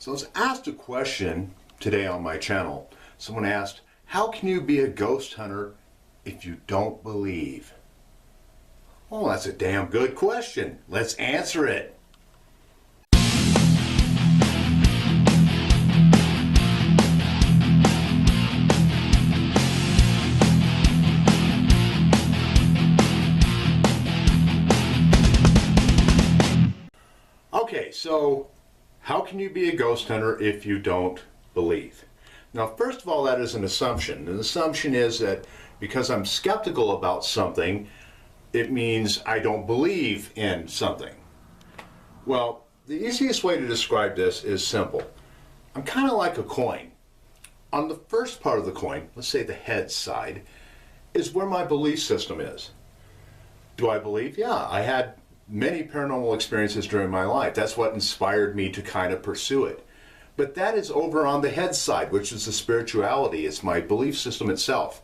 So I was asked a question today on my channel. Someone asked, how can you be a ghost hunter if you don't believe? Well, that's a damn good question. Let's answer it. Okay, so how can you be a ghost hunter if you don't believe? Now, first of all, that is an assumption. An assumption is that because I'm skeptical about something, it means I don't believe in something. Well, the easiest way to describe this is simple. I'm kind of like a coin. On the first part of the coin, let's say the head side, is where my belief system is. Do I believe? Yeah, I had many paranormal experiences during my life. That's what inspired me to kind of pursue it. But that is over on the head side, which is the spirituality. It's my belief system itself.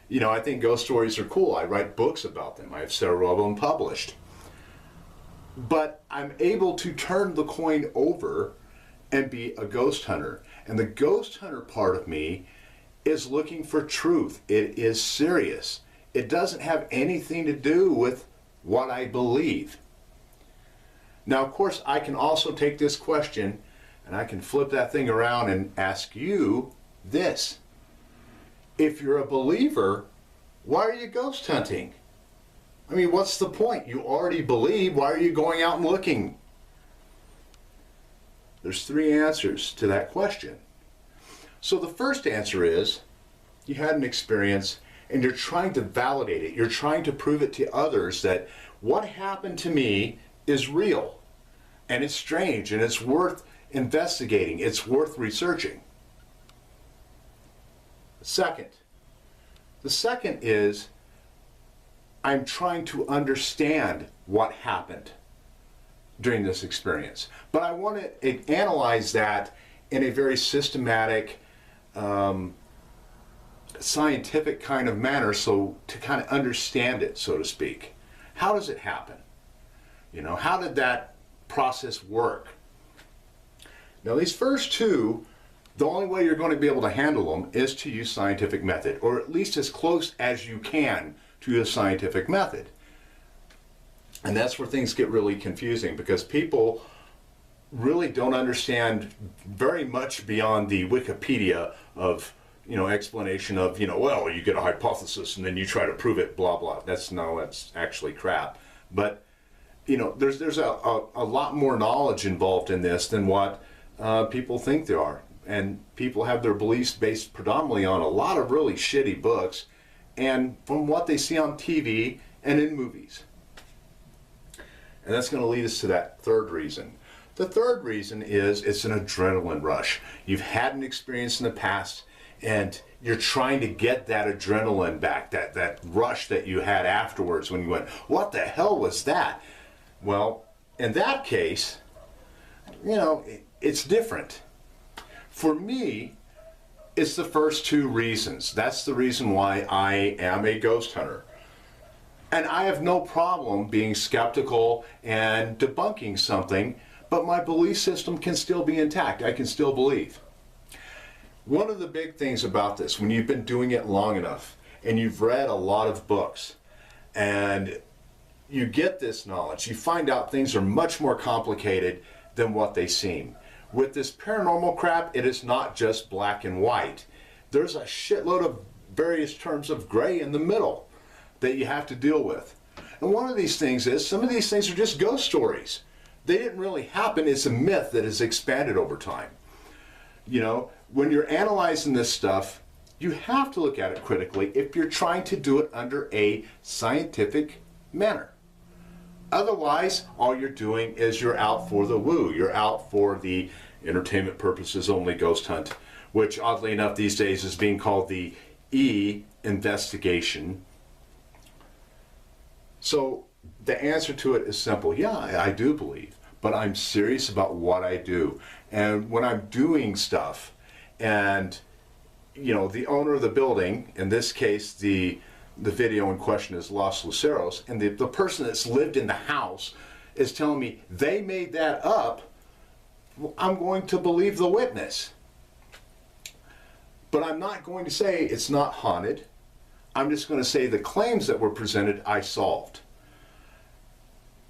You know, I think ghost stories are cool. I write books about them. I have several of them published. But I'm able to turn the coin over and be a ghost hunter. And the ghost hunter part of me is looking for truth. It is serious. It doesn't have anything to do with what I believe. Now, of course, I can also take this question and I can flip that thing around and ask you this. If you're a believer, why are you ghost hunting? I mean, what's the point? You already believe. Why are you going out and looking? There's three answers to that question. So the first answer is you had an experience and you're trying to validate it. You're trying to prove it to others that what happened to me is real and it's strange and it's worth investigating. It's worth researching. The second is I'm trying to understand what happened during this experience. But I want to analyze that in a very systematic, scientific kind of manner, so to kind of understand it, so to speak. How does it happen? You know, how did that process work? Now, these first two, the only way you're going to be able to handle them is to use scientific method, or at least as close as you can to a scientific method. And that's where things get really confusing, because people really don't understand very much beyond the Wikipedia of, you know, explanation of, you know, well, you get a hypothesis and then you try to prove it, blah, blah. That's actually crap. But, you know, there's a lot more knowledge involved in this than what people think there are. And people have their beliefs based predominantly on a lot of really shitty books and from what they see on TV and in movies. And that's going to lead us to that third reason. The third reason is it's an adrenaline rush. You've had an experience in the past and you're trying to get that adrenaline back, that rush that you had afterwards when you went, what the hell was that? Well, in that case, you know, it's different. For me, it's the first two reasons. That's the reason why I am a ghost hunter. And I have no problem being skeptical and debunking something, but my belief system can still be intact. I can still believe. One of the big things about this, when you've been doing it long enough and you've read a lot of books and you get this knowledge, you find out things are much more complicated than what they seem. With this paranormal crap, it is not just black and white. There's a shitload of various terms of gray in the middle that you have to deal with. And one of these things is, some of these things are just ghost stories. They didn't really happen. It's a myth that has expanded over time. You know, when you're analyzing this stuff, you have to look at it critically if you're trying to do it under a scientific manner. Otherwise, all you're doing is you're out for the woo. You're out for the entertainment purposes only ghost hunt, which oddly enough these days is being called the E-investigation. So the answer to it is simple. Yeah, I do believe, but I'm serious about what I do. And when I'm doing stuff and, you know, the owner of the building, in this case, the video in question is Los Luceros, and the person that's lived in the house is telling me they made that up, well, I'm going to believe the witness. But I'm not going to say it's not haunted. I'm just going to say the claims that were presented, I solved.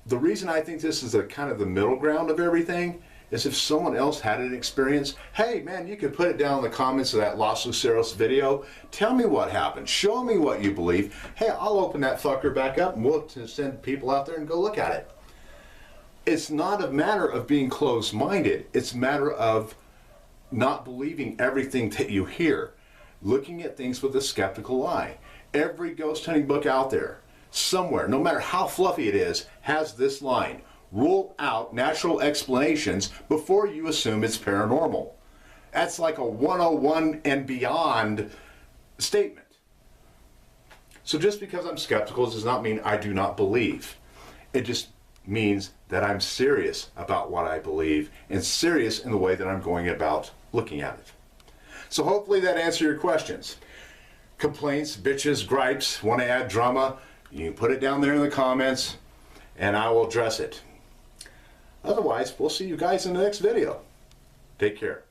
The reason I think this is a kind of the middle ground of everything is if someone else had an experience, hey man, you could put it down in the comments of that Los Luceros video. Tell me what happened. Show me what you believe. Hey, I'll open that fucker back up and we'll send people out there and go look at it. It's not a matter of being closed-minded. It's a matter of not believing everything that you hear. Looking at things with a skeptical eye. Every ghost hunting book out there, somewhere, no matter how fluffy it is, has this line: rule out natural explanations before you assume it's paranormal. That's like a 101 and beyond statement. So just because I'm skeptical does not mean I do not believe. It just means that I'm serious about what I believe and serious in the way that I'm going about looking at it. So hopefully that answered your questions. Complaints, bitches, gripes, want to add drama, you can put it down there in the comments and I will address it. Otherwise, we'll see you guys in the next video. Take care.